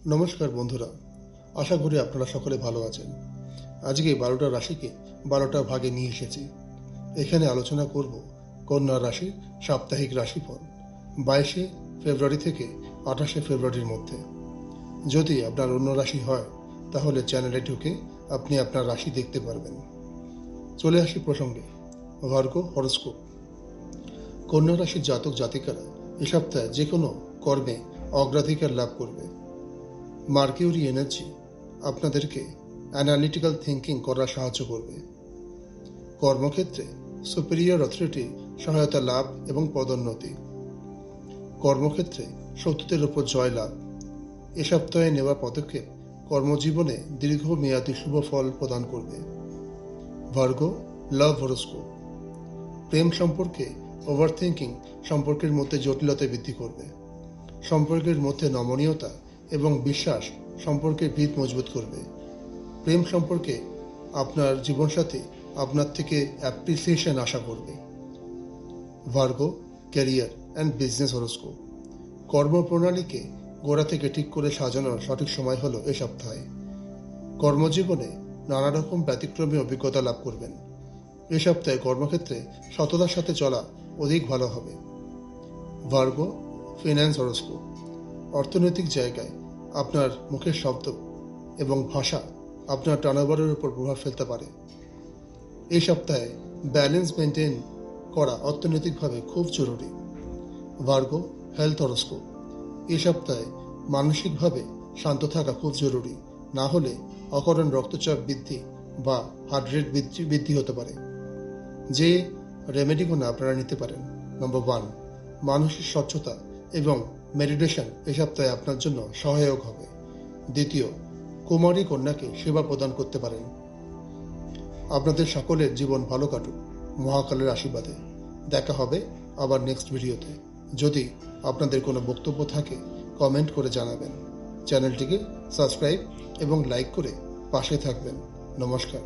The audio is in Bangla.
নমস্কার বন্ধুরা, আশা করি আপনারা সকলে ভালো আছেন। আজকে 12টা রাশিকে 12টা ভাগে নিয়ে এসেছি। এখানে আলোচনা করব কন্যা রাশির সাপ্তাহিক রাশিফল 22শে ফেব্রুয়ারি থেকে 28শে ফেব্রুয়ারির মধ্যে। যদি আপনার অন্য রাশি হয় তাহলে চ্যানেলে ঢুকে আপনি আপনার রাশি দেখতে পারবেন। চলে আসি প্রসঙ্গে। Virgo horoscope. কন্যা রাশির জাতক জাতিকারা এ সপ্তাহে যে কোনো কর্মে অগ্রাধিকার লাভ করবে। মার্কিউরি এনার্জি আপনাদেরকে অ্যানালিটিক্যাল থিঙ্কিং করার সাহায্য করবে। কর্মক্ষেত্রে সুপিরিয়র অথরিটি সহায়তা লাভ এবং পদোন্নতি। কর্মক্ষেত্রে শত্রুদের উপর জয় লাভ। এ সপ্তাহে নেওয়া পদক্ষেপ কর্মজীবনে দীর্ঘমেয়াদী শুভ ফল প্রদান করবে। ভার্গো লাভ হরোস্কোপ। প্রেম সম্পর্কে ওভারথিঙ্কিং সম্পর্কের মধ্যে জটিলতা বৃদ্ধি করবে। সম্পর্কের মধ্যে নমনীয়তা এবং বিশ্বাস সম্পর্কের ভিত মজবুত করবে। প্রেম সম্পর্কে আপনার জীবনসাথী আপনার থেকে অ্যাপ্রিসিয়েশন আশা করবে। Virgo career and business horoscope. কর্মপ্রণালীকে গোড়া থেকে ঠিক করে সাজানোর সঠিক সময় হলো এ সপ্তাহে। কর্মজীবনে নানা রকম ব্যতিক্রমী অভিজ্ঞতা লাভ করবেন। এ সপ্তাহে কর্মক্ষেত্রে সততার সাথে চলা অধিক ভালো হবে। Virgo finance horoscope. অর্থনৈতিক জায়গায় আপনার মুখের শব্দ এবং ভাষা আপনার টার্নওভারের উপর প্রভাব ফেলতে পারে। এই সপ্তাহে ব্যালেন্স মেনটেন করা অর্থনৈতিকভাবে খুব জরুরি। Virgo health horoscope. এই সপ্তাহে মানসিকভাবে শান্ত থাকা খুব জরুরি, না হলে অকারণ রক্তচাপ বৃদ্ধি বা হার্ট রেট বৃদ্ধি হতে পারে। যে রেমেডিগুলো আপনারা নিতে পারেন: নম্বর 1, মানসিক স্বচ্ছতা এবং মেডিটেশন এ সপ্তাহে আপনার জন্য সহায়ক হবে। দ্বিতীয়, কুমারী কন্যাকে সেবা প্রদান করতে পারেন। আপনাদের সকলের জীবন ভালো কাটুক মহাকালের আশীর্বাদে। দেখা হবে আবার নেক্সট ভিডিওতে। যদি আপনাদের কোনো বক্তব্য থাকে কমেন্ট করে জানাবেন। চ্যানেলটিকে সাবস্ক্রাইব এবং লাইক করে পাশে থাকবেন। নমস্কার।